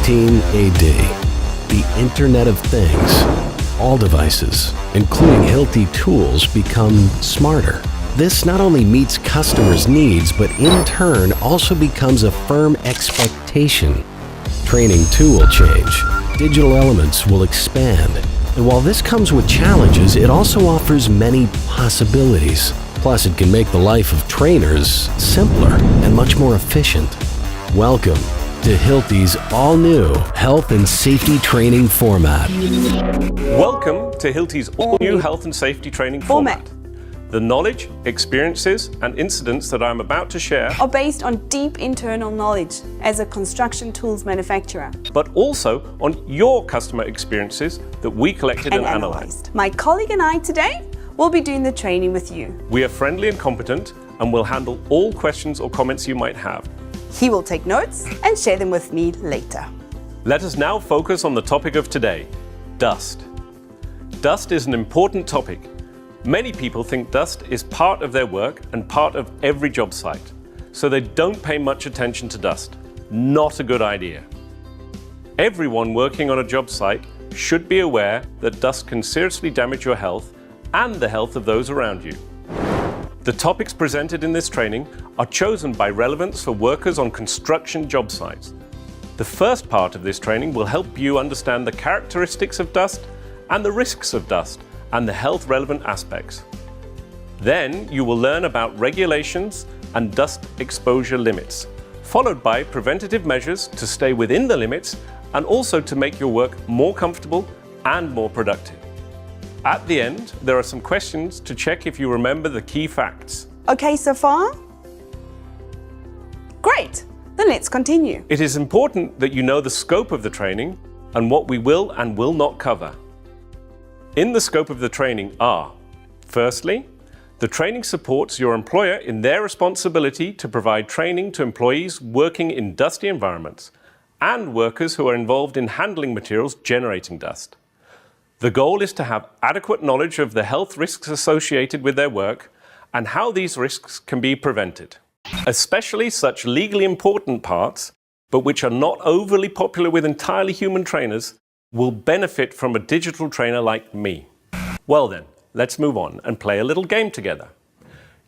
1080p, the Internet of Things. All devices, including Hilti tools, become smarter. This not only meets customers' needs, but in turn also becomes a firm expectation. Training too will change. Digital elements will expand. And while this comes with challenges, it also offers many possibilities. Plus, it can make the life of trainers simpler and much more efficient. Welcome to Hilti's all-new health and safety training format. Welcome to Hilti's all-new health and safety training format. The knowledge, experiences and incidents that I'm about to share are based on deep internal knowledge as a construction tools manufacturer, but also on your customer experiences that we collected and analyzed. My colleague and I today will be doing the training with you. We are friendly and competent and will handle all questions or comments you might have. He will take notes and share them with me later. Let us now focus on the topic of today, dust. Dust is an important topic. Many people think dust is part of their work and part of every job site, so they don't pay much attention to dust. Not a good idea. Everyone working on a job site should be aware that dust can seriously damage your health and the health of those around you. The topics presented in this training are chosen by relevance for workers on construction job sites. The first part of this training will help you understand the characteristics of dust and the risks of dust and the health relevant aspects. Then you will learn about regulations and dust exposure limits, followed by preventative measures to stay within the limits and also to make your work more comfortable and more productive. At the end, there are some questions to check if you remember the key facts. Okay so far? Great, then let's continue. It is important that you know the scope of the training and what we will and will not cover. In the scope of the training are, firstly, the training supports your employer in their responsibility to provide training to employees working in dusty environments and workers who are involved in handling materials generating dust. The goal is to have adequate knowledge of the health risks associated with their work and how these risks can be prevented. Especially such legally important parts, but which are not overly popular with entirely human trainers, will benefit from a digital trainer like me. Well then, let's move on and play a little game together.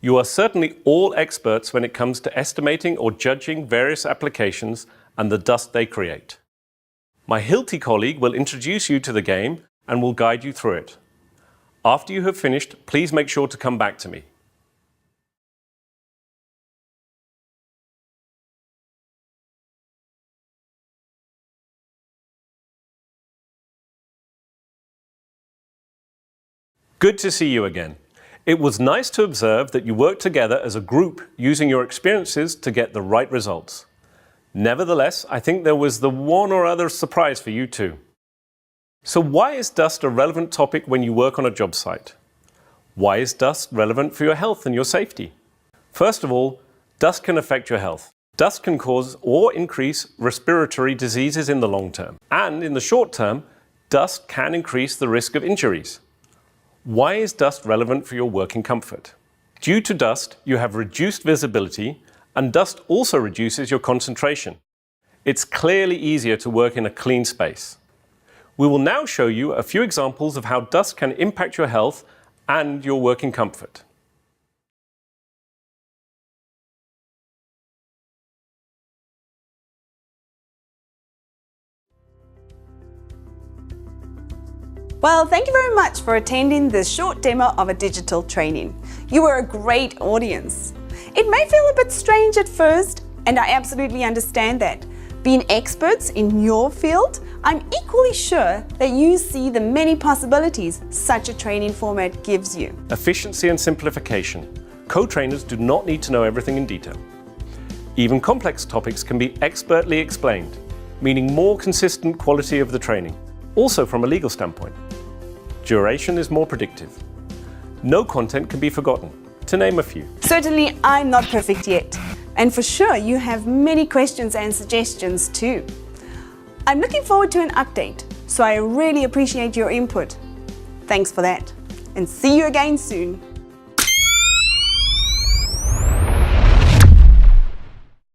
You are certainly all experts when it comes to estimating or judging various applications and the dust they create. My Hilti colleague will introduce you to the game and will guide you through it. After you have finished, please make sure to come back to me. Good to see you again. It was nice to observe that you worked together as a group using your experiences to get the right results. Nevertheless, I think there was the one or other surprise for you too. So why is dust a relevant topic when you work on a job site? Why is dust relevant for your health and your safety? First of all, dust can affect your health. Dust can cause or increase respiratory diseases in the long term. And in the short term, dust can increase the risk of injuries. Why is dust relevant for your working comfort? Due to dust, you have reduced visibility, and dust also reduces your concentration. It's clearly easier to work in a clean space. We will now show you a few examples of how dust can impact your health and your working comfort. Well, thank you very much for attending this short demo of a digital training. You were a great audience. It may feel a bit strange at first, and I absolutely understand that. Being experts in your field, I'm equally sure that you see the many possibilities such a training format gives you. Efficiency and simplification. Co-trainers do not need to know everything in detail. Even complex topics can be expertly explained, meaning more consistent quality of the training. Also from a legal standpoint. Duration is more predictive. No content can be forgotten, to name a few. Certainly, I'm not perfect yet. And for sure, you have many questions and suggestions too. I'm looking forward to an update, so I really appreciate your input. Thanks for that, and see you again soon.